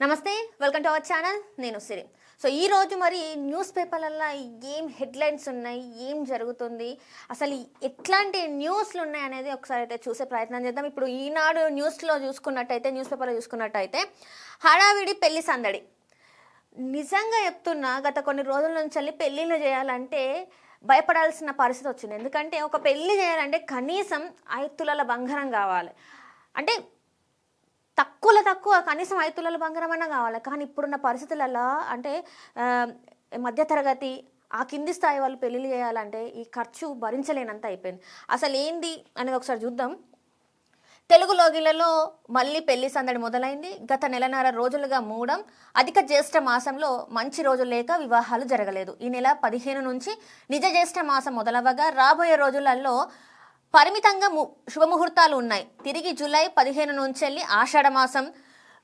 నమస్తే, welcome to our channel. నేను సిరి. So ఈ రోజు మరి న్యూస్ పేపర్లలో ఏం హెడ్లైన్స్ ఉన్నాయి, ఏం జరుగుతుంది, అసలు ఎట్లాంటి న్యూస్లు ఉన్నాయి అనేది ఒకసారి అయితే చూసే ప్రయత్నం చేద్దాం. ఇప్పుడు ఈనాడు న్యూస్లో చూసుకున్నట్టయితే, న్యూస్ పేపర్లో చూసుకున్నట్టయితే హడావిడి పెళ్లి సందడి. నిజంగా చెప్తున్నా, గత కొన్ని రోజుల నుంచి పెళ్ళిళ్ళు చేయాలంటే భయపడాల్సిన పరిస్థితి వచ్చింది. ఎందుకంటే ఒక పెళ్ళి చేయాలంటే కనీసం 5 తులాల బంగారం కావాలి. అంటే తక్కువ కనీసం 5 తులాల బంగారం అన్నా కావాలి. కానీ ఇప్పుడున్న పరిస్థితులలో అంటే మధ్యతరగతి ఆ కింది స్థాయి వాళ్ళు పెళ్ళిళ్ళు చేయాలంటే ఈ ఖర్చు భరించలేనంత అయిపోయింది. అసలు ఏంది అనేది ఒకసారి చూద్దాం. తెలుగు లోగిళ్లలో మళ్ళీ పెళ్లి సందడి మొదలైంది. గత నెలన్నర రోజులుగా మూడం. అధిక జ్యేష్ఠ మాసంలో మంచి రోజులు లేక వివాహాలు జరగలేదు. ఈ నెల 15 నుంచి నిజ జ్యేష్ఠ మాసం మొదలవగా రాబోయే రోజులలో పరిమితంగా శుభముహూర్తాలు ఉన్నాయి. తిరిగి జూలై 15 నుంచి ఆషాఢ మాసం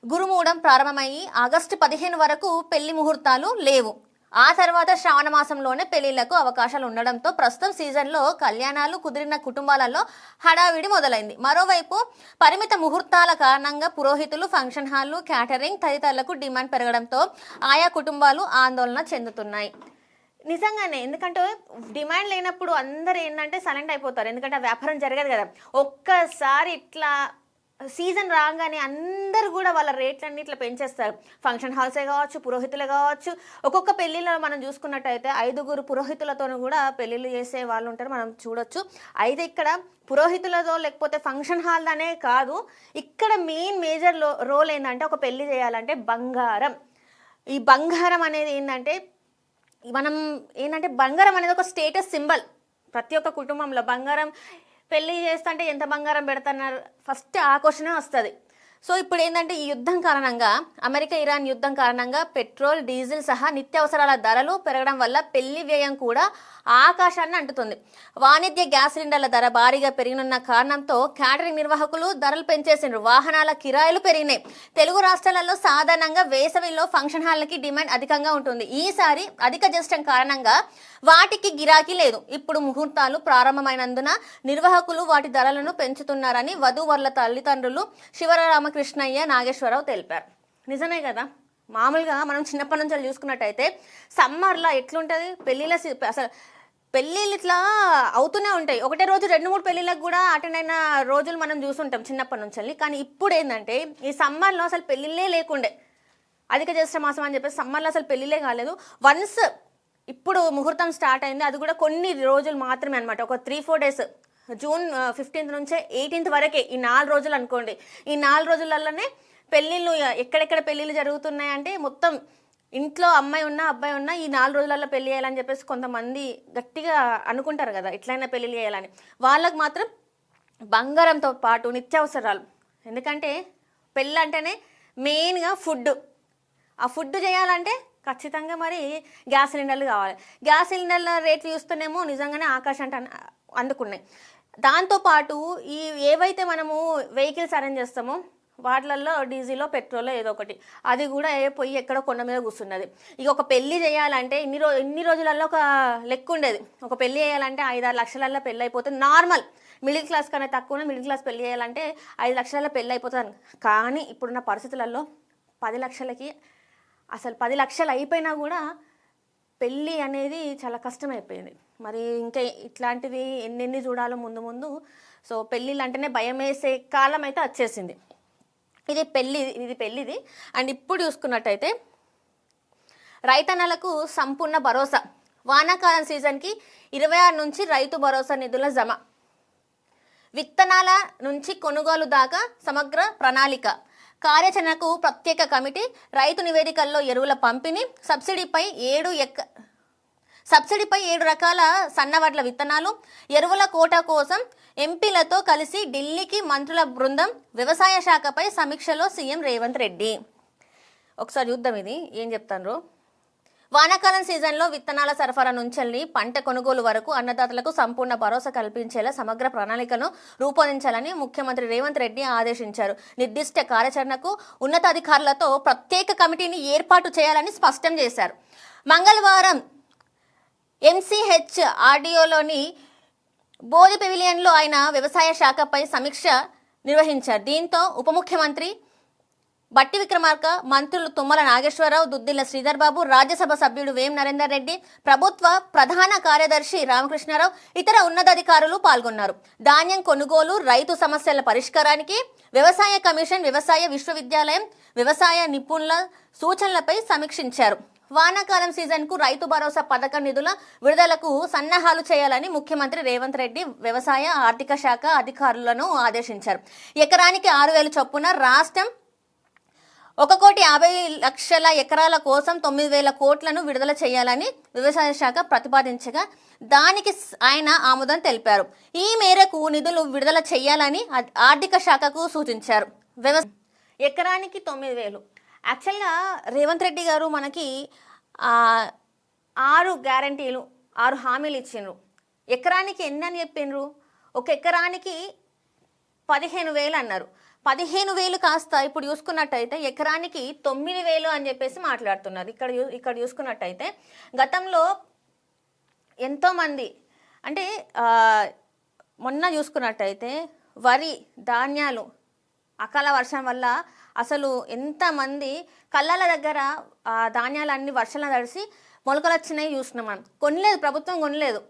గురుమూడం ప్రారంభమయ్యి ఆగస్టు 15 వరకు పెళ్లి ముహూర్తాలు లేవు. ఆ తర్వాత శ్రావణ మాసంలోనే పెళ్లిళ్లకు అవకాశాలు ఉండడంతో ప్రస్తుతం సీజన్లో కళ్యాణాలు కుదిరిన కుటుంబాలలో హడావిడి మొదలైంది. మరోవైపు పరిమిత ముహూర్తాల కారణంగా పురోహితులు, ఫంక్షన్ హాళ్లు, క్యాటరింగ్ తదితరులకు డిమాండ్ పెరగడంతో ఆయా కుటుంబాలు ఆందోళన చెందుతున్నాయి. నిజంగానే, ఎందుకంటే డిమాండ్ లేనప్పుడు అందరు ఏంటంటే సైలెంట్ అయిపోతారు. ఎందుకంటే ఆ వ్యాపారం జరగదు కదా. ఒక్కసారి ఇట్లా సీజన్ రాగానే అందరు కూడా వాళ్ళ రేట్లన్నీ ఇట్లా పెంచేస్తారు. ఫంక్షన్ హాల్సే కావచ్చు, పురోహితులే కావచ్చు. ఒక్కొక్క పెళ్లిలో మనం చూసుకున్నట్టయితే 5 పురోహితులతో కూడా పెళ్లిళ్ళు చేసే వాళ్ళు ఉంటారు, మనం చూడొచ్చు. అయితే ఇక్కడ పురోహితులతో లేకపోతే ఫంక్షన్ హాల్ అనే కాదు, ఇక్కడ మేజర్ రోల్ ఏంటంటే ఒక పెళ్లి చేయాలంటే బంగారం. ఈ బంగారం అనేది ఏంటంటే బంగారం అనేది ఒక స్టేటస్ సింబల్. ప్రతి ఒక్క కుటుంబంలో బంగారం పెళ్ళి చేస్తుంటే ఎంత బంగారం పెడుతున్నారు, ఫస్ట్ ఆ క్వశ్చనే వస్తుంది. సో ఇప్పుడు ఏంటంటే ఈ యుద్ధం కారణంగా, అమెరికా ఇరాన్ యుద్ధం కారణంగా పెట్రోల్, డీజిల్ సహా నిత్యావసరాల ధరలు పెరగడం వల్ల పెళ్లి వ్యయం కూడా ఆకాశాన్ని అంటుతుంది. వాణిజ్య గ్యాస్ సిలిండర్ల ధర భారీగా పెరిగినున్న కారణంతో క్యాటరింగ్ నిర్వాహకులు ధరలు పెంచేసిండ్రు. వాహనాల కిరాయిలు పెరిగినాయి. తెలుగు రాష్ట్రాలలో సాధారణంగా వేసవిలో ఫంక్షన్ హాల్కి డిమాండ్ అధికంగా ఉంటుంది. ఈసారి అధిక జ్యేష్టం కారణంగా వాటికి గిరాకీ లేదు. ఇప్పుడు ముహూర్తాలు ప్రారంభమైనందున నిర్వాహకులు వాటి ధరలను పెంచుతున్నారని వధూవరుల తల్లిదండ్రులు శివరామకృష్ణయ్య, నాగేశ్వరరావు తెలిపారు. నిజమే కదా, మామూలుగా మనం చిన్నప్పటి నుంచి చూసుకున్నట్టయితే సమ్మర్లో ఎట్లుంటుంది పెళ్ళిళ్ళ అసలు పెళ్ళిళ్ళు ఇట్లా అవుతూనే ఉంటాయి. ఒకటే రోజు 2-3 పెళ్ళిళ్ళకు కూడా అటెండ్ అయిన రోజులు మనం చూసుంటాం చిన్నప్పటి నుంచి. కానీ ఇప్పుడు ఏంటంటే ఈ సమ్మర్లో అసలు పెళ్ళిళ్ళే లేకుండే. అధిక జ్యేష్ఠ మాసం అని చెప్పేసి సమ్మర్లో అసలు పెళ్ళిళ్ళే కాలేదు. వన్స్ ఇప్పుడు ముహూర్తం స్టార్ట్ అయింది, అది కూడా కొన్ని రోజులు మాత్రమే అనమాట. ఒక 3-4 డేస్, జూన్ 15 నుంచే 18 వరకే, ఈ 4 రోజులు అనుకోండి. ఈ 4 రోజులలోనే పెళ్ళిళ్ళు, ఎక్కడెక్కడ పెళ్ళిళ్ళు జరుగుతున్నాయి అంటే మొత్తం ఇంట్లో అమ్మాయి ఉన్నా అబ్బాయి ఉన్నా ఈ 4 రోజులలో పెళ్ళి చేయాలని చెప్పేసి కొంతమంది గట్టిగా అనుకుంటారు కదా, ఎట్లయినా పెళ్ళిళ్ళు చేయాలని. వాళ్ళకు మాత్రం బంగారంతో పాటు నిత్యావసరాలు. ఎందుకంటే పెళ్ళి అంటేనే మెయిన్గా ఫుడ్. ఆ ఫుడ్ చేయాలంటే ఖచ్చితంగా మరి గ్యాస్ సిలిండర్లు కావాలి. గ్యాస్ సిలిండర్ల రేట్లు చూస్తేనేమో నిజంగానే ఆకాశం అందుకున్నాయి. దాంతోపాటు ఈ ఏవైతే మనము వెహికల్స్ అరేంజ్ చేస్తామో వాటిలలో డీజిల్లో, పెట్రోల్లో ఏదో ఒకటి, అది కూడా పొయ్యి ఎక్కడో కొండ మీద కూర్చున్నది. ఇక ఒక పెళ్ళి చేయాలంటే ఇన్ని రోజులలో ఒక లెక్క ఉండేది. ఒక పెళ్ళి చేయాలంటే 5-6 లక్షలలో పెళ్ళి అయిపోతుంది. నార్మల్ మిడిల్ క్లాస్ కన్నా తక్కువ మిడిల్ క్లాస్ పెళ్ళి చేయాలంటే 5 లక్షలలో పెళ్ళి అయిపోతుంది. కానీ ఇప్పుడున్న పరిస్థితులలో 10 లక్షలకి, అసలు 10 లక్షలు అయిపోయినా కూడా పెళ్ళి అనేది చాలా కష్టమైపోయింది. మరి ఇంకా ఇట్లాంటివి ఎన్నెన్ని చూడాలో ముందు. సో పెళ్ళిళ్ళు అంటేనే భయం వేసే కాలం అయితే వచ్చేసింది. ఇది పెళ్ళిది. అండ్ ఇప్పుడు చూసుకున్నట్టయితే రైతన్నలకు సంపూర్ణ భరోసా. వానాకాలం సీజన్కి 26 నుంచి రైతు భరోసా నిధుల జమ. విత్తనాల నుంచి కొనుగోలు దాకా సమగ్ర ప్రణాళిక. కార్యాచరణకు ప్రత్యేక కమిటీ. రైతు నివేదికల్లో ఎరువుల పంపిణీ. సబ్సిడీపై 7 రకాల సన్నవడ్ల విత్తనాలు. ఎరువుల కోటా కోసం ఎంపీలతో కలిసి ఢిల్లీకి మంత్రుల బృందం. వ్యవసాయ శాఖపై సమీక్షలో సీఎం రేవంత్ రెడ్డి. ఒకసారి చూద్దాం ఇది ఏం చెప్తారు. వానాకాలం సీజన్లో విత్తనాల సరఫరా నుంచి పంట కొనుగోలు వరకు అన్నదాతలకు సంపూర్ణ భరోసా కల్పించేలా సమగ్ర ప్రణాళికను రూపొందించాలని ముఖ్యమంత్రి రేవంత్ రెడ్డి ఆదేశించారు. నిర్దిష్ట కార్యాచరణకు ఉన్నతాధికారులతో ప్రత్యేక కమిటీని ఏర్పాటు చేయాలని స్పష్టం చేశారు. మంగళవారం ఎంసీహెచ్ ఆర్డీఓలోని బోధి పెవిలియన్లో ఆయన వ్యవసాయ శాఖపై సమీక్ష నిర్వహించారు. దీంతో ఉప ముఖ్యమంత్రి బట్టి విక్రమార్క, మంత్రులు తుమ్మల నాగేశ్వరరావు, దుద్దిల్ల శ్రీధర్ బాబు, రాజ్యసభ సభ్యుడు వేం నరేందర్ రెడ్డి, ప్రభుత్వ ప్రధాన కార్యదర్శి రామకృష్ణారావు, ఇతర ఉన్నతాధికారులు పాల్గొన్నారు. ధాన్యం కొనుగోలు, రైతు సమస్యల పరిష్కారానికి వ్యవసాయ కమిషన్, వ్యవసాయ విశ్వవిద్యాలయం, వ్యవసాయ నిపుణుల సూచనలపై సమీక్షించారు. వానాకాలం సీజన్కు రైతు భరోసా పథకం నిధుల విడుదలకు సన్నాహాలు చేయాలని ముఖ్యమంత్రి రేవంత్ రెడ్డి వ్యవసాయ ఆర్థిక శాఖ అధికారులను ఆదేశించారు. ఎకరానికి 6,000 చొప్పున రాష్ట్రం 1,50,00,000 ఎకరాల కోసం 9,000 కోట్లను విడుదల చేయాలని వ్యవసాయ శాఖ ప్రతిపాదించగా దానికి ఆయన ఆమోదం తెలిపారు. ఈ మేరకు నిధులు విడుదల చేయాలని ఆర్థిక శాఖకు సూచించారు. ఎకరానికి 9,000. యాక్చువల్గా రేవంత్ రెడ్డి గారు మనకి 6 గ్యారంటీలు 6 హామీలు ఇచ్చిండ్రు. ఎకరానికి ఎన్ని అని చెప్పిండ్రు? ఒక ఎకరానికి 15,000 అన్నారు. 15,000 కాస్త ఇప్పుడు చూసుకున్నట్టయితే ఎకరానికి 9,000 అని చెప్పేసి మాట్లాడుతున్నారు. ఇక్కడ చూసుకున్నట్టయితే గతంలో ఎంతోమంది అంటే మొన్న చూసుకున్నట్టయితే వరి ధాన్యాలు అకాల వర్షం వల్ల అసలు ఎంతమంది కళ్ళల దగ్గర ధాన్యాలన్నీ వర్షంలో తడిసి మొలకలు వచ్చినాయి చూసినాం. మనం కొనలేదు, ప్రభుత్వం కొనలేదు.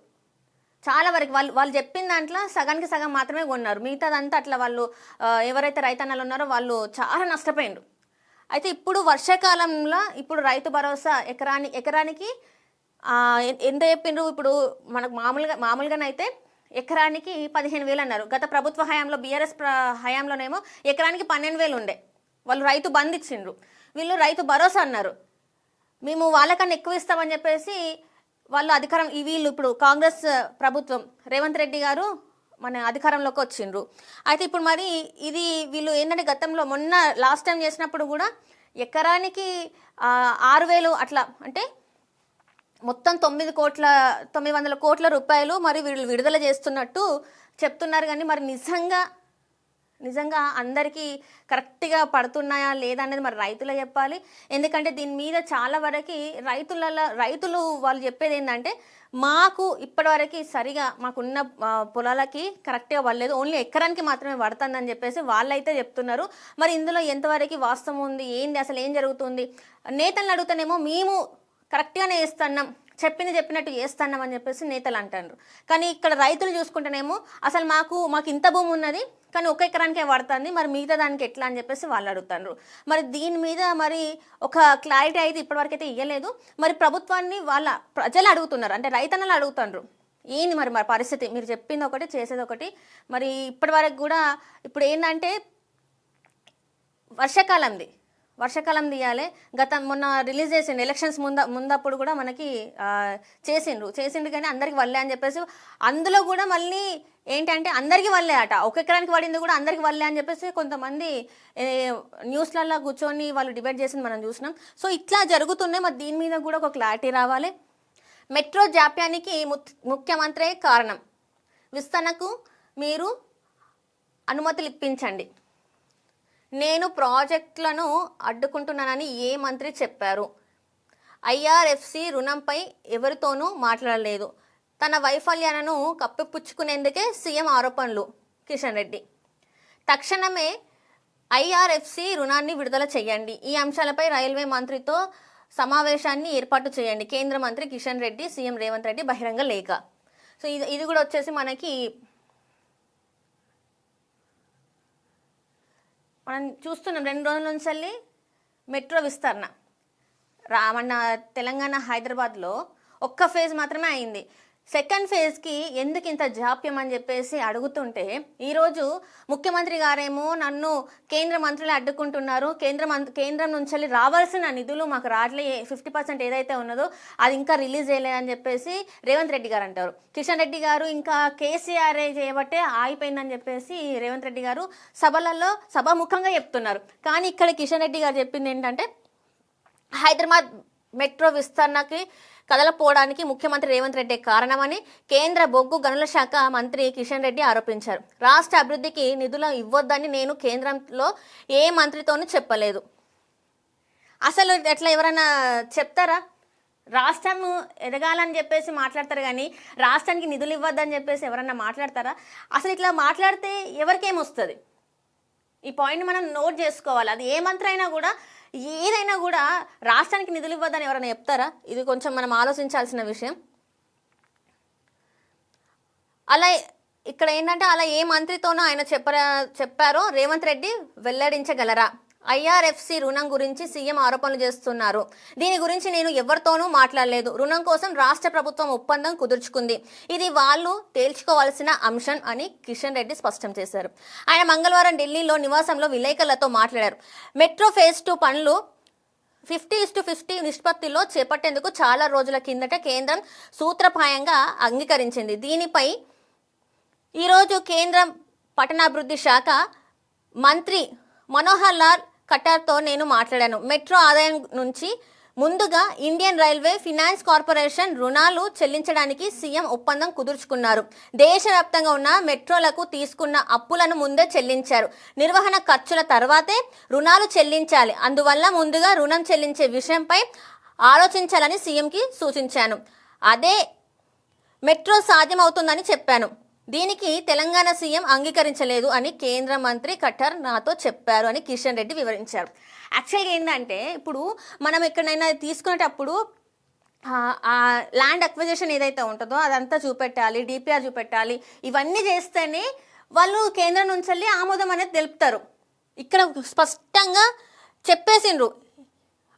చాలా వరకు వాళ్ళు చెప్పిన దాంట్లో సగానికి సగం మాత్రమే కొన్నారు. మిగతాదంతా అట్లా వాళ్ళు ఎవరైతే రైతన్నలు ఉన్నారో వాళ్ళు చాలా నష్టపోయిండ్రు. అయితే ఇప్పుడు వర్షాకాలంలో ఇప్పుడు రైతు భరోసా ఎకరానికి ఎంత చెప్పిండ్రు? ఇప్పుడు మనకు మామూలుగానైతే ఎకరానికి 15,000 అన్నారు. గత ప్రభుత్వ హయాంలో బీఆర్ఎస్ హయాంలోనేమో ఎకరానికి 12,000 ఉండే. వాళ్ళు రైతు బంద్ ఇచ్చిండ్రు. వీళ్ళు రైతు భరోసా అన్నారు. మేము వాళ్ళకన్నా ఎక్కువ ఇస్తామని చెప్పేసి వాళ్ళు వీళ్ళు ఇప్పుడు కాంగ్రెస్ ప్రభుత్వం రేవంత్ రెడ్డి గారు మన అధికారంలోకి వచ్చిండ్రు. అయితే ఇప్పుడు మరి ఇది వీళ్ళు ఏంటంటే గతంలో మొన్న లాస్ట్ టైం చేసినప్పుడు కూడా ఎకరానికి 6,000 అట్లా అంటే మొత్తం 900 కోట్ల రూపాయలు మరి వీళ్ళు విడుదల చేస్తున్నట్టు చెప్తున్నారు. కానీ మరి నిజంగా అందరికీ కరెక్ట్గా పడుతున్నాయా లేదా అనేది మరి రైతులే చెప్పాలి. ఎందుకంటే దీని మీద చాలా వరకు రైతులు వాళ్ళు చెప్పేది ఏంటంటే మాకు ఇప్పటివరకు సరిగా మాకున్న పొలాలకి కరెక్ట్గా పడలేదు, ఓన్లీ ఎకరానికి మాత్రమే పడుతుందని చెప్పేసి వాళ్ళైతే చెప్తున్నారు. మరి ఇందులో ఎంతవరకు వాస్తవం ఉంది, ఏంది అసలు ఏం జరుగుతుంది? నేతలను అడుగుతానేమో మేము కరెక్ట్గానే వేస్తున్నాం, చెప్పినట్టు చేస్తున్నాం అని చెప్పేసి నేతలు అంటారు. కానీ ఇక్కడ రైతులు చూసుకుంటేనేమో అసలు మాకు ఇంత భూమి ఉన్నది కానీ ఒక ఎకరానికే పడుతుంది, మరి మిగతా దానికి ఎట్లా అని చెప్పేసి వాళ్ళు అడుగుతారు. మరి దీని మీద మరి ఒక క్లారిటీ అయితే ఇప్పటివరకు అయితే ఇవ్వలేదు. మరి ప్రభుత్వాన్ని ప్రజలు అడుగుతున్నారు, అంటే రైతన్నలు అడుగుతున్నారు. ఏంది మరి పరిస్థితి? మీరు చెప్పింది ఒకటి చేసేది ఒకటి. మరి ఇప్పటి కూడా ఇప్పుడు ఏంటంటే వర్షాకాలం తీయాలి. మొన్న రిలీజ్ చేసిండు ఎలక్షన్స్ ముందప్పుడు కూడా మనకి చేసిండు కానీ అందరికి వల్లే అని చెప్పేసి అందులో కూడా మళ్ళీ ఏంటంటే అందరికీ వల్లే అట. ఒక ఎకరానికి పడింది కూడా అందరికి వల్లే అని చెప్పేసి కొంతమంది న్యూస్లలో కూర్చొని వాళ్ళు డిబేట్ చేసింది మనం చూసినాం. సో ఇట్లా జరుగుతున్నాయి. మరి దీని మీద కూడా ఒక క్లారిటీ రావాలి. మెట్రో జాప్యానికి ముఖ్యమంత్రే కారణం, విస్తరణకు మీరు అనుమతులు ఇప్పించండి. నేను ప్రాజెక్టులను అడ్డుకుంటున్నానని ఏ మంత్రి చెప్పారు? ఐఆర్ఎఫ్సి రుణంపై ఎవరితోనూ మాట్లాడలేదు. తన వైఫల్యాలను కప్పిపుచ్చుకునేందుకే సీఎం ఆరోపణలు. కిషన్ రెడ్డి తక్షణమే ఐఆర్ఎఫ్సి రుణాన్ని విడుదల చేయండి. ఈ అంశాలపై రైల్వే మంత్రితో సమావేశాన్ని ఏర్పాటు చేయండి. కేంద్ర మంత్రి కిషన్ రెడ్డి సీఎం రేవంత్ రెడ్డి బహిరంగ లేఖ. సో ఇది కూడా వచ్చేసి మనకి మనం చూస్తున్నాం 2 రోజుల నుంచి మెట్రో విస్తరణ మన తెలంగాణ హైదరాబాద్లో ఒక్క ఫేజ్ మాత్రమే అయింది. సెకండ్ ఫేజ్కి ఎందుకు ఇంత జాప్యం అని చెప్పేసి అడుగుతుంటే ఈరోజు ముఖ్యమంత్రి గారేమో నన్ను కేంద్ర మంత్రులు అడ్డుకుంటున్నారు, కేంద్రం నుంచి రావాల్సిన నిధులు మాకు రావట్లే, 50% ఏదైతే ఉన్నదో అది ఇంకా రిలీజ్ చేయలేదని చెప్పేసి రేవంత్ రెడ్డి గారు అంటారు. కిషన్ రెడ్డి గారు ఇంకా కేసీఆర్ చేయబట్టే ఆగిపోయిందని చెప్పేసి రేవంత్ రెడ్డి గారు సభాముఖంగా చెప్తున్నారు. కానీ ఇక్కడ కిషన్ రెడ్డి గారు చెప్పింది ఏంటంటే హైదరాబాద్ మెట్రో విస్తరణకి కదలపోవడానికి ముఖ్యమంత్రి రేవంత్ రెడ్డి కారణమని కేంద్ర బొగ్గు గనుల శాఖ మంత్రి కిషన్ రెడ్డి ఆరోపించారు. రాష్ట్ర అభివృద్ధికి నిధులు ఇవ్వొద్దని నేను కేంద్రంలో ఏ మంత్రితోనూ చెప్పలేదు. అసలు ఎట్లా ఎవరైనా చెప్తారా? రాష్ట్రం ఎదగాలని చెప్పేసి మాట్లాడతారు కానీ రాష్ట్రానికి నిధులు ఇవ్వద్దని చెప్పేసి ఎవరన్నా మాట్లాడతారా? అసలు ఇట్లా మాట్లాడితే ఎవరికేమొస్తుంది? ఈ పాయింట్ మనం నోట్ చేసుకోవాలి. అది ఏ మంత్రి అయినా కూడా, ఏదైనా కూడా రాష్ట్రానికి నిధులు ఇవ్వద్దని ఎవరైనా చెప్తారా? ఇది కొంచెం మనం ఆలోచించాల్సిన విషయం. అలా ఇక్కడ ఏంటంటే అలా ఏ మంత్రితోనో ఆయన చెప్పారో రేవంత్ రెడ్డి వెల్లడించగలరా? ఐఆర్ఎఫ్సి రుణం గురించి సీఎం ఆరోపణలు చేస్తున్నారు. దీని గురించి నేను ఎవరితోనూ మాట్లాడలేదు. రుణం కోసం రాష్ట్ర ప్రభుత్వం ఒప్పందం కుదుర్చుకుంది. ఇది వాళ్ళు తేల్చుకోవాల్సిన అంశం అని కిషన్ రెడ్డి స్పష్టం చేశారు. ఆయన మంగళవారం ఢిల్లీలో నివాసంలో విలేకరులతో మాట్లాడారు. మెట్రో ఫేజ్ 2 పనులు 50:50 నిష్పత్తిలో చేపట్టేందుకు చాలా రోజుల కిందట కేంద్రం సూత్రప్రాయంగా అంగీకరించింది. దీనిపై ఈరోజు కేంద్ర పట్టణాభివృద్ధి శాఖ మంత్రి మనోహర్ లాల్ ఖట్టార్తో నేను మాట్లాడాను. మెట్రో ఆదాయం నుంచి ముందుగా ఇండియన్ రైల్వే ఫైనాన్స్ కార్పొరేషన్ రుణాలు చెల్లించడానికి సీఎం ఒప్పందం కుదుర్చుకున్నారు. దేశవ్యాప్తంగా ఉన్న మెట్రోలకు తీసుకున్న అప్పులను ముందే చెల్లించారు. నిర్వహణ ఖర్చుల తర్వాతే రుణాలు చెల్లించాలి. అందువల్ల ముందుగా రుణం చెల్లించే విషయంపై ఆలోచించాలని సీఎంకి సూచించాను. అదే మెట్రో సాధ్యమవుతుందని చెప్పాను. దీనికి తెలంగాణ సీఎం అంగీకరించలేదు అని కేంద్ర మంత్రి ఖట్టర్ నాతో చెప్పారు అని కిషన్ రెడ్డి వివరించారు. యాక్చువల్గా ఏంటంటే ఇప్పుడు మనం ఎక్కడైనా తీసుకునేటప్పుడు ఆ ల్యాండ్ అక్విజిషన్ ఏదైతే ఉంటుందో అదంతా చూపెట్టాలి, డిపిఆర్ చూపెట్టాలి. ఇవన్నీ చేస్తేనే వాళ్ళు కేంద్రం నుంచి వెళ్ళి ఆమోదం అనేది తెలుపుతారు. ఇక్కడ స్పష్టంగా చెప్పేసిండ్రు.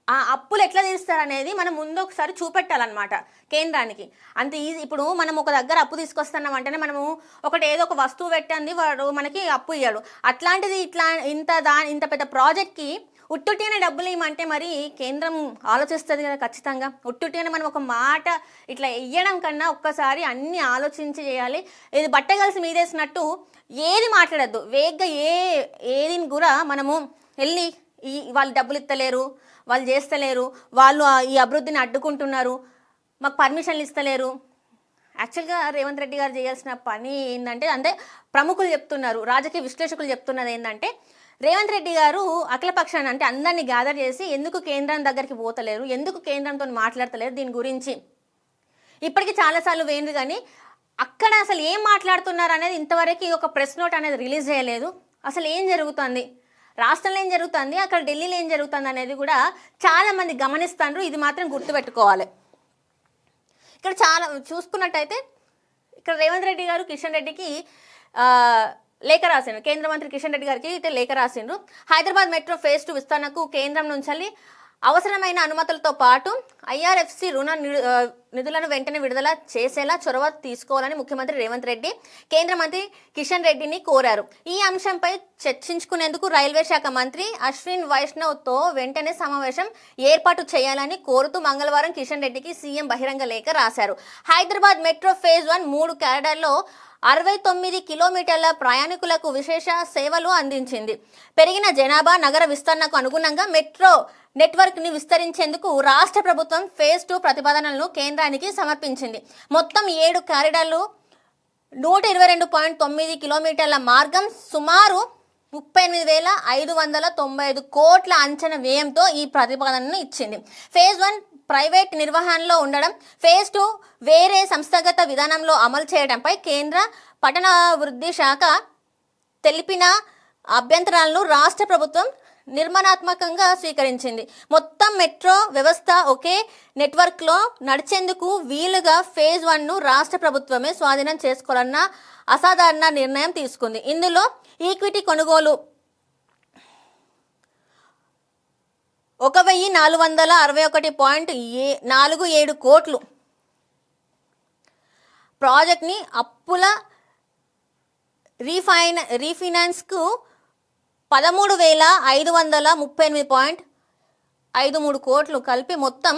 ఆ అప్పులు ఎట్లా తీస్తారు అనేది మనం ముందు ఒకసారి చూపెట్టాలన్నమాట కేంద్రానికి. అంత ఈజీ. ఇప్పుడు మనం ఒక దగ్గర అప్పు తీసుకొస్తున్నాం అంటేనే మనము ఒకటి ఏదో ఒక వస్తువు పెట్టండి, వాడు మనకి అప్పు ఇయ్యాడు. అట్లాంటిది ఇంత పెద్ద ప్రాజెక్ట్కి ఉట్టుటిగానే డబ్బులు ఇవ్వమంటే మరి కేంద్రం ఆలోచిస్తుంది కదా ఖచ్చితంగా. ఉట్టుటిగానే మనం ఒక మాట ఇట్లా ఇయ్యడం కన్నా ఒక్కసారి అన్ని ఆలోచించి చేయాలి. ఇది బట్ట కలిసి మీదేసినట్టు ఏది మాట్లాడద్దు. వేగ్గా ఏది కూడా మనము వెళ్ళి వాళ్ళు డబ్బులు ఇస్తలేరు, వాళ్ళు చేస్తలేరు, వాళ్ళు ఈ అభివృద్ధిని అడ్డుకుంటున్నారు, మాకు పర్మిషన్లు ఇస్తలేరు. యాక్చువల్గా రేవంత్ రెడ్డి గారు చేయాల్సిన పని ఏంటంటే, అంటే ప్రముఖులు చెప్తున్నారు, రాజకీయ విశ్లేషకులు చెప్తున్నది ఏంటంటే, రేవంత్ రెడ్డి గారు అఖిలపక్షాన్ని అంటే అందరినీ గ్యాదర్ చేసి ఎందుకు కేంద్రం దగ్గరికి పోతలేరు, ఎందుకు కేంద్రంతో మాట్లాడతలేరు దీని గురించి ఇప్పటికీ చాలాసార్లు వేయండి. కానీ అక్కడ అసలు ఏం మాట్లాడుతున్నారు అనేది ఇంతవరకు ఒక ప్రెస్ నోట్ అనేది రిలీజ్ చేయలేదు. అసలు ఏం జరుగుతుంది, రాష్ట్రంలో ఏం జరుగుతుంది, అక్కడ ఢిల్లీలో ఏం జరుగుతుంది అనేది కూడా చాలామంది గమనిస్తారు. ఇది మాత్రం గుర్తుపెట్టుకోవాలి. ఇక్కడ చాలా చూసుకున్నట్టయితే ఇక్కడ రేవంత్ రెడ్డి గారు కిషన్ రెడ్డికి లేఖ రాసిండ్రు. కేంద్ర మంత్రి కిషన్ రెడ్డి గారికి అయితే లేఖ రాసిండ్రు. హైదరాబాద్ మెట్రో ఫేజ్ 2 విస్తరణకు కేంద్రం నుంచి అవసరమైన అనుమతులతో పాటు ఐఆర్ఎఫ్సి రుణ నిధులను వెంటనే విడుదల చేసేలా చొరవ తీసుకోవాలని ముఖ్యమంత్రి రేవంత్ రెడ్డి కేంద్ర మంత్రి కిషన్ రెడ్డిని కోరారు. ఈ అంశంపై చర్చించుకునేందుకు రైల్వే శాఖ మంత్రి అశ్విన్ వైష్ణవ్తో వెంటనే సమావేశం ఏర్పాటు చేయాలని కోరుతూ మంగళవారం కిషన్ రెడ్డికి సీఎం బహిరంగ లేఖ రాశారు. హైదరాబాద్ మెట్రో ఫేజ్ 1 3 కారిడార్లో 69 కిలోమీటర్ల ప్రయాణికులకు విశేష సేవలు అందించింది. పెరిగిన జనాభా, నగర విస్తరణకు అనుగుణంగా మెట్రో నెట్వర్క్ని విస్తరించేందుకు రాష్ట్ర ప్రభుత్వం ఫేజ్ 2 ప్రతిపాదనలను కేంద్రానికి సమర్పించింది. మొత్తం 7 కారిడార్లు, 122.9 కిలోమీటర్ల మార్గం, సుమారు 38,595 కోట్ల అంచనా వ్యయంతో ఈ ప్రతిపాదనను ఇచ్చింది. ఫేజ్ 1 ప్రైవేట్ నిర్వహణలో ఉండడం, ఫేజ్ 2 వేరే సంస్థాగత విధానంలో అమలు చేయడంపై కేంద్ర పట్టణాభివృద్ధి శాఖ తెలిపిన అభ్యంతరాలను రాష్ట్ర ప్రభుత్వం నిర్మాణాత్మకంగా స్వీకరించింది. మొత్తం మెట్రో వ్యవస్థ ఒకే నెట్వర్క్లో నడిచేందుకు వీలుగా ఫేజ్ 1ను రాష్ట్ర ప్రభుత్వమే స్వాధీనం చేసుకోవాలన్న అసాధారణ నిర్ణయం తీసుకుంది. ఇందులో ఈక్విటీ కొనుగోలు 1,461.47 కోట్లు, ప్రాజెక్ట్ని అప్పుల రీఫైనాన్స్కు 13,538.53 కోట్లు కలిపి మొత్తం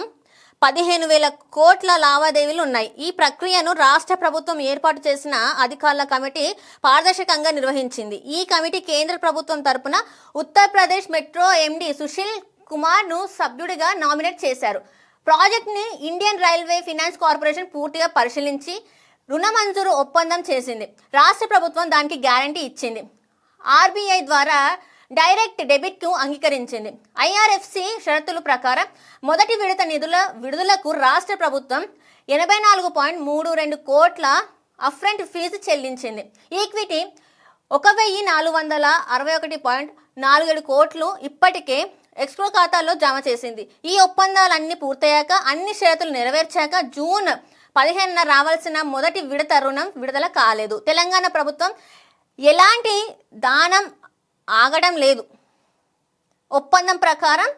15,000 కోట్ల లావాదేవీలు ఉన్నాయి. ఈ ప్రక్రియను రాష్ట్ర ప్రభుత్వం ఏర్పాటు చేసిన అధికారుల కమిటీ పారదర్శకంగా నిర్వహించింది. ఈ కమిటీ కేంద్ర ప్రభుత్వం తరపున ఉత్తరప్రదేశ్ మెట్రో ఎండి సుశీల్ కుమార్ను సభ్యుడిగా నామినేట్ చేశారు. ప్రాజెక్ట్ని ఇండియన్ రైల్వే ఫైనాన్స్ కార్పొరేషన్ పూర్తిగా పరిశీలించి రుణ మంజూరు ఒప్పందం చేసింది. రాష్ట్ర ప్రభుత్వం దానికి గ్యారంటీ ఇచ్చింది. ఆర్బీఐ ద్వారా డైరెక్ట్ డెబిట్కు అంగీకరించింది. ఐఆర్ఎఫ్సి షరతుల ప్రకారం మొదటి విడత నిధుల విడుదలకు రాష్ట్ర ప్రభుత్వం 84.32 కోట్ల అప్ఫ్రంట్ ఫీజు చెల్లించింది. ఈక్విటీ 1461.47 కోట్లు ఇప్పటికే ఎక్స్క్రో ఖాతాల్లో జమ చేసింది. ఈ ఒప్పందాలన్నీ పూర్తయ్యాక, అన్ని షరతులు నెరవేర్చాక జూన్ 15న రావాల్సిన మొదటి విడత రుణం విడుదల కాలేదు. తెలంగాణ ప్రభుత్వం ఎలాంటి దానం ఆగడం లేదు. ఒప్పందం ప్రకారం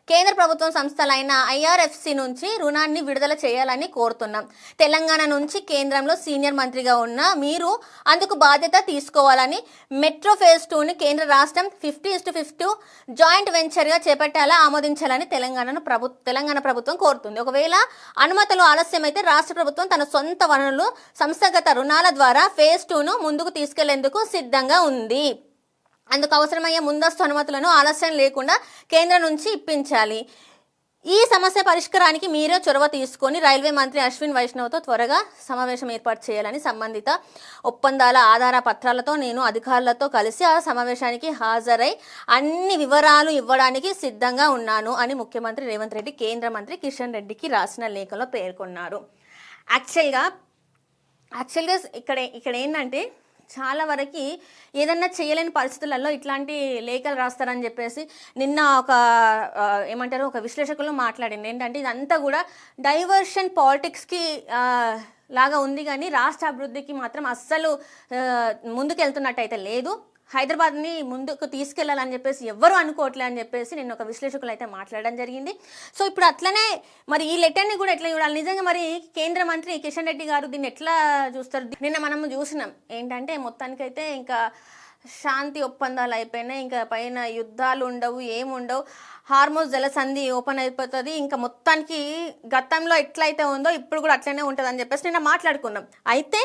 కేంద్ర ప్రభుత్వం సంస్థలైన ఐఆర్ఎఫ్సి నుంచి రుణాన్ని విడుదల చేయాలని కోరుతున్నాం. తెలంగాణ నుంచి కేంద్రంలో సీనియర్ మంత్రిగా ఉన్న మీరు అందుకు బాధ్యత తీసుకోవాలని, మెట్రో ఫేజ్ 2ని కేంద్ర రాష్ట్రం 50:50 జాయింట్ వెంచర్గా చేపట్టాలా ఆమోదించాలని తెలంగాణ ప్రభుత్వం కోరుతుంది. ఒకవేళ అనుమతులు ఆలస్యమైతే రాష్ట్ర ప్రభుత్వం తన సొంత వనరులు, సంస్థాగత రుణాల ద్వారా ఫేజ్ 2ను ముందుకు తీసుకెళ్లేందుకు సిద్ధంగా ఉంది. అందుకు అవసరమయ్యే ముందస్తు అనుమతులను ఆలస్యం లేకుండా కేంద్రం నుంచి ఇప్పించాలి. ఈ సమస్య పరిష్కారానికి మీరే చొరవ తీసుకొని రైల్వే మంత్రి అశ్విన్ వైష్ణవ్తో త్వరగా సమావేశం ఏర్పాటు చేయాలని, సంబంధిత ఒప్పందాల ఆధార పత్రాలతో నేను అధికారులతో కలిసి ఆ సమావేశానికి హాజరై అన్ని వివరాలు ఇవ్వడానికి సిద్ధంగా ఉన్నాను అని ముఖ్యమంత్రి రేవంత్ రెడ్డి కేంద్ర మంత్రి కిషన్ రెడ్డికి రాసిన లేఖలో పేర్కొన్నారు. యాక్చువల్గా ఇక్కడ ఏంటంటే, చాలా వరకు ఏదన్నా చేయలేని పరిస్థితులలో ఇట్లాంటి లేఖలు రాస్తారని చెప్పేసి నిన్న ఒక విశ్లేషకులు మాట్లాడింది. ఏంటంటే ఇదంతా కూడా డైవర్షన్ పాలిటిక్స్కి లాగా ఉంది, కానీ రాష్ట్ర అభివృద్ధికి మాత్రం అస్సలు ముందుకెళ్తున్నట్టయితే లేదు. హైదరాబాద్ని ముందుకు తీసుకెళ్లాలని చెప్పేసి ఎవ్వరూ అనుకోవట్లే అని చెప్పేసి నిన్న ఒక విశ్లేషకులు అయితే మాట్లాడడం జరిగింది. సో ఇప్పుడు అట్లనే మరి ఈ లెటర్ని కూడా ఎట్లా చూడాలి? నిజంగా మరి కేంద్ర మంత్రి కిషన్ రెడ్డి గారు దీన్ని ఎట్లా చూస్తారు? నిన్న మనం చూసినాం ఏంటంటే, మొత్తానికైతే ఇంకా శాంతి ఒప్పందాలు అయిపోయినాయి, ఇంకా పైన యుద్ధాలు ఉండవు, ఏముండవు, హార్మోజ్ జలసంధి ఓపెన్ అయిపోతుంది, ఇంకా మొత్తానికి గతంలో ఎట్లయితే ఉందో ఇప్పుడు కూడా అట్లనే ఉంటుంది అని చెప్పేసి నిన్న మాట్లాడుకున్నాం. అయితే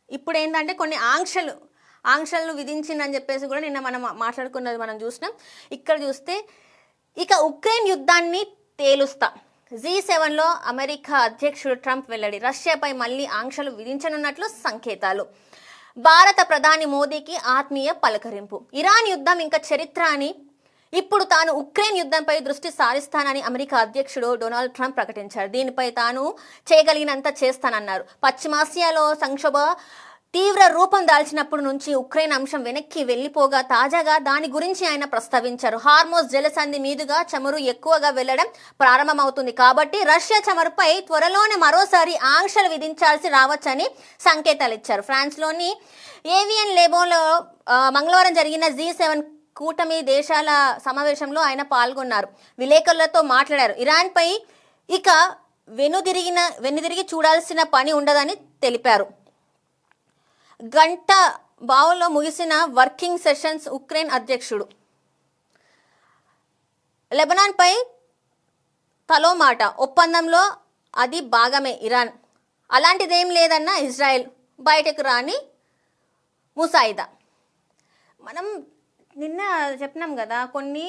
ఇప్పుడు ఏంటంటే కొన్ని ఆంక్షలను విధించిందని చెప్పేసి కూడా నిన్న మనం మాట్లాడుకున్నది మనం చూసినాం. ఇక్కడ చూస్తే ఇక ఉక్రెయిన్ యుద్ధాన్ని తేలుస్తా, G7లో అమెరికా అధ్యక్షుడు ట్రంప్ వెల్లడి, రష్యాపై మళ్ళీ ఆంక్షలు విధించనున్నట్లు సంకేతాలు, భారత ప్రధాని మోదీకి ఆత్మీయ పలకరింపు, ఇరాన్ యుద్ధం ఇంకా చరిత్ర అని, ఇప్పుడు తాను ఉక్రెయిన్ యుద్ధంపై దృష్టి సారిస్తానని అమెరికా అధ్యక్షుడు డొనాల్డ్ ట్రంప్ ప్రకటించారు. దీనిపై తాను చేయగలిగినంత చేస్తానన్నారు. పశ్చిమాసియాలో సంక్షోభ తీవ్ర రూపం దాల్చినప్పటి నుంచి ఉక్రెయిన్ అంశం వెనక్కి వెళ్లిపోగా తాజాగా దాని గురించి ఆయన ప్రస్తావించారు. హార్మోజ్ జలసంధి మీదుగా చమురు ఎక్కువగా వెళ్లడం ప్రారంభమవుతుంది కాబట్టి రష్యా చమురుపై త్వరలోనే మరోసారి ఆంక్షలు విధించాల్సి రావచ్చని సంకేతాలు ఇచ్చారు. ఫ్రాన్స్లోని ఏవియన్ లేబోలో మంగళవారం జరిగిన G7 కూటమి దేశాల సమావేశంలో ఆయన పాల్గొన్నారు. విలేకరులతో మాట్లాడారు. ఇరాన్పై ఇక వెనుదిరిగి చూడాల్సిన పని ఉండదని తెలిపారు. గంట బావులో ముగిసిన వర్కింగ్ సెషన్స్ ఉక్రెయిన్ అధ్యక్షుడు, లెబనాన్పై తలో మాట, ఒప్పందంలో అది భాగమే ఇరాన్, అలాంటిదేం లేదన్న ఇజ్రాయెల్, బయటకు రాని ముసాయిదా. మనం నిన్న చెప్పినాం కదా, కొన్ని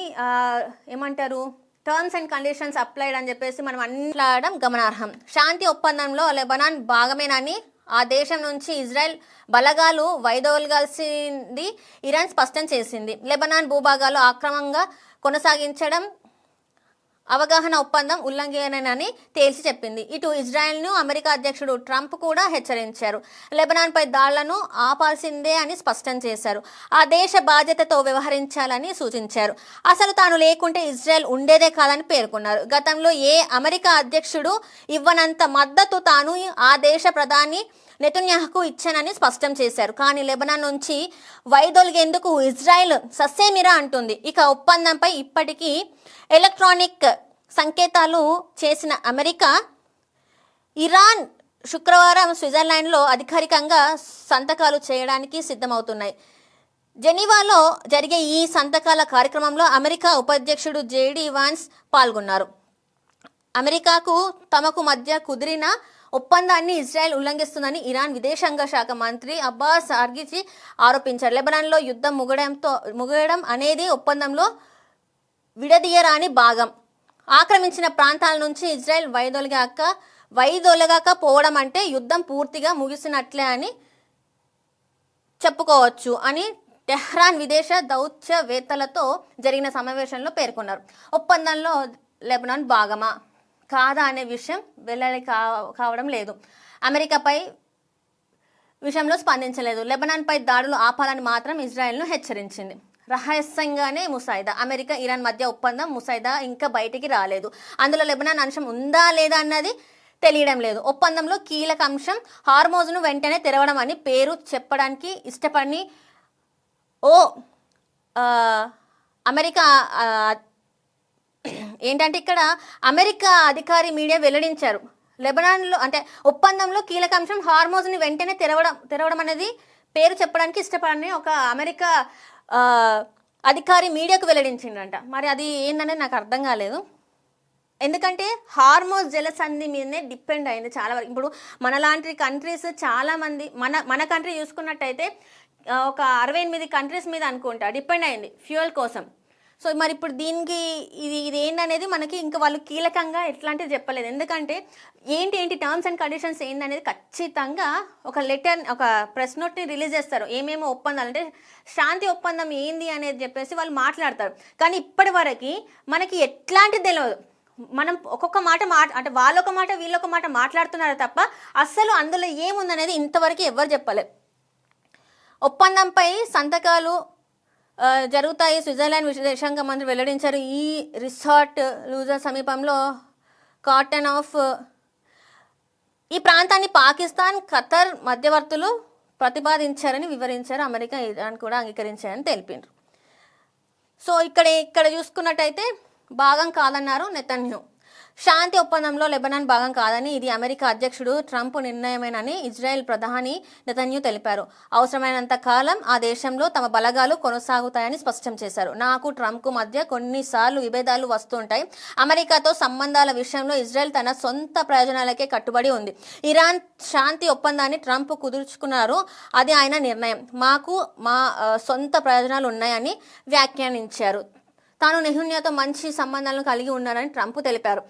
టర్మ్స్ అండ్ కండిషన్స్ అప్లైడ్ అని చెప్పేసి మనం మాట్లాడడం గమనార్హం. శాంతి ఒప్పందంలో లెబనాన్ భాగమేనని ఆ దేశం నుంచి ఇజ్రాయెల్ బలగాలు వైదొలగాల్సింది ఇరాన్ స్పష్టం చేసింది. లెబనాన్ భూభాగాలు ఆక్రమంగా కొనసాగించడం అవగాహన ఒప్పందం ఉల్లంఘనేనని తేల్చి చెప్పింది. ఇటు ఇజ్రాయెల్ను అమెరికా అధ్యక్షుడు ట్రంప్ కూడా హెచ్చరించారు. లెబనాన్పై దాళ్లను ఆపాల్సిందే అని స్పష్టం చేశారు. ఆ దేశ బాధ్యతతో వ్యవహరించాలని సూచించారు. అసలు తాను లేకుంటే ఇజ్రాయెల్ ఉండేదే కాదని పేర్కొన్నారు. గతంలో ఏ అమెరికా అధ్యక్షుడు ఇవ్వనంత మద్దతు తాను ఆ దేశ ప్రధాని నెతన్యాహుకు ఇచ్చానని స్పష్టం చేశారు. కానీ లెబనాన్ నుంచి వైదొలిగేందుకు ఇజ్రాయెల్ సస్సేమిరా అంటుంది. ఇక ఒప్పందంపై ఇప్పటికీ ఎలక్ట్రానిక్ సంకేతాలు చేసిన అమెరికా, ఇరాన్ శుక్రవారం స్విట్జర్లాండ్లో అధికారికంగా సంతకాలు చేయడానికి సిద్ధమవుతున్నాయి. జెనీవాలో జరిగే ఈ సంతకాల కార్యక్రమంలో అమెరికా ఉపాధ్యక్షుడు JD వాన్స్ పాల్గొన్నారు. అమెరికాకు తమకు మధ్య కుదిరిన ఒప్పందాన్ని ఇజ్రాయెల్ ఉల్లంఘిస్తుందని ఇరాన్ విదేశాంగ శాఖ మంత్రి అబ్బాస్ అర్గిచి ఆరోపించారు. లెబనాన్లో యుద్ధం ముగయడం అనేది ఒప్పందంలో విడదీయరాని భాగం. ఆక్రమించిన ప్రాంతాల నుంచి ఇజ్రాయెల్ వైదొలగకపోవడం అంటే యుద్ధం పూర్తిగా ముగిసినట్లే అని చెప్పుకోవచ్చు అని టెహ్రాన్ విదేశ దౌత్యవేత్తలతో జరిగిన సమావేశంలో పేర్కొన్నారు. ఒప్పందంలో లెబనాన్ భాగమా కాదా అనే విషయం వెల్లడి కావడం లేదు. అమెరికాపై విషయంలో స్పందించలేదు. లెబనాన్పై దాడులు ఆపాలని మాత్రం ఇజ్రాయెల్ను హెచ్చరించింది. రహస్యంగానే ముసాయిదా, అమెరికా ఇరాన్ మధ్య ఒప్పందం ముసాయిదా ఇంకా బయటికి రాలేదు. అందులో లెబనాన్ అంశం ఉందా లేదా అన్నది తెలియడం లేదు. ఒప్పందంలో కీలక అంశం హార్మోజ్ను వెంటనే తెరవడం అని పేరు చెప్పడానికి ఇష్టపడి అమెరికా ఏంటంటే ఇక్కడ అమెరికా అధికారి మీడియా వెల్లడించారు. లెబనాన్లో అంటే ఒప్పందంలో కీలక అంశం హార్మోజ్ని వెంటనే తెరవడం అనేది పేరు చెప్పడానికి ఇష్టపడని ఒక అమెరికా అధికారి మీడియాకు వెల్లడించిందంట. మరి అది ఏందనేది నాకు అర్థం కాలేదు. ఎందుకంటే హార్మోజ్ జలసంధి మీదనే డిపెండ్ అయింది చాలా వరకు. ఇప్పుడు మనలాంటి కంట్రీస్ చాలామంది మన కంట్రీ చూసుకున్నట్టయితే ఒక 68 కంట్రీస్ మీద అనుకుంటా డిపెండ్ అయింది ఫ్యూయల్ కోసం. సో మరి ఇప్పుడు దీనికి ఇది ఏంటనేది మనకి ఇంకా వాళ్ళు కీలకంగా ఎట్లాంటిది చెప్పలేదు. ఎందుకంటే ఏంటి టర్మ్స్ అండ్ కండిషన్స్ ఏందనేది ఖచ్చితంగా ఒక లెటర్, ఒక ప్రెస్ నోట్ని రిలీజ్ చేస్తారు. ఏమేమో ఒప్పందాలు అంటే శాంతి ఒప్పందం ఏంది అనేది చెప్పేసి వాళ్ళు మాట్లాడతారు. కానీ ఇప్పటి వరకు మనకి ఎట్లాంటిది తెలియదు. మనం ఒక్కొక్క మాట అంటే వాళ్ళొక మాట వీళ్ళొక మాట మాట్లాడుతున్నారు తప్ప అస్సలు అందులో ఏముందనేది ఇంతవరకు ఎవరు చెప్పలేదు. ఒప్పందంపై సంతకాలు జరుగుతాయి, స్విట్జర్లాండ్ విదేశాంగ మంత్రి వెల్లడించారు. ఈ రిసార్ట్ లూజర్ సమీపంలో కాటన్ ఆఫ్ ఈ ప్రాంతాన్ని పాకిస్తాన్, ఖతర్ మధ్యవర్తులు ప్రతిపాదించారని వివరించారు. అమెరికా, ఇరాన్ కూడా అంగీకరించారని తెలిపారు. సో ఇక్కడ చూసుకున్నట్టయితే భాగం కాదన్నారు నెతన్యాహు. శాంతి ఒప్పందంలో లెబనాన్ భాగం కాదని, ఇది అమెరికా అధ్యక్షుడు ట్రంప్ నిర్ణయమేనని ఇజ్రాయెల్ ప్రధాని నెతన్యాహు తెలిపారు. అవసరమైనంత కాలం ఆ దేశంలో తమ బలగాలు కొనసాగుతాయని స్పష్టం చేశారు. నాకు ట్రంప్కు మధ్య కొన్నిసార్లు విభేదాలు వస్తుంటాయి. అమెరికాతో సంబంధాల విషయంలో ఇజ్రాయెల్ తన సొంత ప్రయోజనాలకే కట్టుబడి ఉంది. ఇరాన్ శాంతి ఒప్పందాన్ని ట్రంప్ కుదుర్చుకున్నారు, అది ఆయన నిర్ణయం. మాకు మా సొంత ప్రయోజనాలు ఉన్నాయని వ్యాఖ్యానించారు. తాను నెతన్యాహుతో మంచి సంబంధాలను కలిగి ఉన్నారని ట్రంప్ తెలిపారు.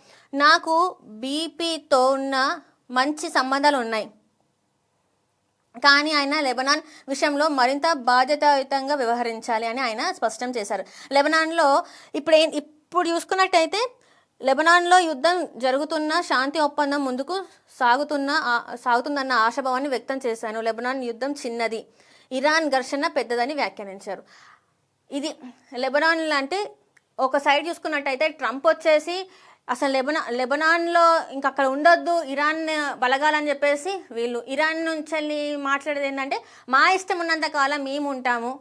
నాకు బీపీతో ఉన్న మంచి సంబంధాలు ఉన్నాయి, కానీ ఆయన లెబనాన్ విషయంలో మరింత బాధ్యతాయుతంగా వ్యవహరించాలి అని ఆయన స్పష్టం చేశారు. లెబనాన్లో ఇప్పుడు చూసుకున్నట్టయితే లెబనాన్లో యుద్ధం జరుగుతున్న, శాంతి ఒప్పందం ముందుకు సాగుతుందన్న ఆశాభావాన్ని వ్యక్తం చేశాను. లెబనాన్ యుద్ధం చిన్నది, ఇరాన్ ఘర్షణ పెద్దదని వ్యాఖ్యానించారు. ఇది లెబనాన్ అంటే ఒక సైడ్ చూసుకున్నట్టయితే ట్రంప్ వచ్చేసి అసలు లెబనాన్లో ఇంకా అక్కడ ఉండొద్దు ఇరాన్ బలగాలని చెప్పేసి వీళ్ళు ఇరాన్ నుంచి మాట్లాడేది ఏంటంటే మా ఇష్టం ఉన్నంత కాలం మేము ఉంటాము,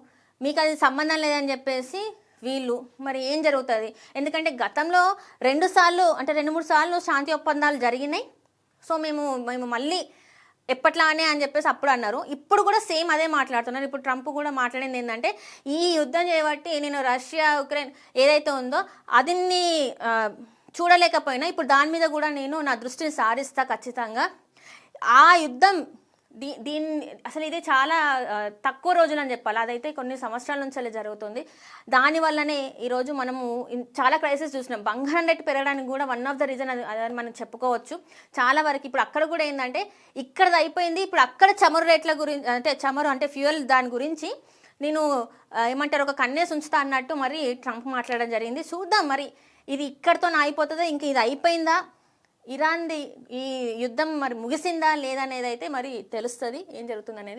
మీకు అది సంబంధం లేదని చెప్పేసి వీళ్ళు. మరి ఏం జరుగుతుంది? ఎందుకంటే గతంలో 2 అంటే 2-3 సార్లు శాంతి ఒప్పందాలు జరిగినాయి. సో మేము మళ్ళీ ఎప్పట్లానే అని చెప్పేసి అప్పుడు అన్నారు. ఇప్పుడు కూడా సేమ్ అదే మాట్లాడుతున్నారు. ఇప్పుడు ట్రంప్ కూడా మాట్లాడింది ఏంటంటే ఈ యుద్ధం చేయబట్టి నేను రష్యా ఉక్రెయిన్ ఏదైతే ఉందో అదిన్ని చూడలేకపోయినా ఇప్పుడు దాని మీద కూడా నేను నా దృష్టిని సారిస్తా ఖచ్చితంగా. ఆ యుద్ధం అసలు ఇది చాలా తక్కువ రోజులు అని చెప్పాలి. అదైతే కొన్ని సంవత్సరాల నుంచి అలా జరుగుతుంది. దానివల్లనే ఈరోజు మనము చాలా క్రైసిస్ చూసినాం. బంగారం రేటు పెరగడానికి కూడా వన్ ఆఫ్ ద రీజన్ అది మనం చెప్పుకోవచ్చు. చాలా వరకు ఇప్పుడు అక్కడ కూడా ఏంటంటే ఇక్కడది అయిపోయింది. ఇప్పుడు అక్కడ చమురు రేట్ల గురించి అంటే ఫ్యూయల్ దాని గురించి నేను ఏమంటారు ఒక కన్నేసి ఉంచుతా అన్నట్టు మరి ట్రంప్ మాట్లాడడం జరిగింది. చూద్దాం మరి ఇది ఇక్కడితో అయిపోతుందా, ఇంక ఇది అయిపోయిందా, ఇరాన్ది ఈ యుద్ధం మరి ముగిసిందా లేదా అనేది అయితే మరి తెలుస్తుంది ఏం జరుగుతుంది అనేది.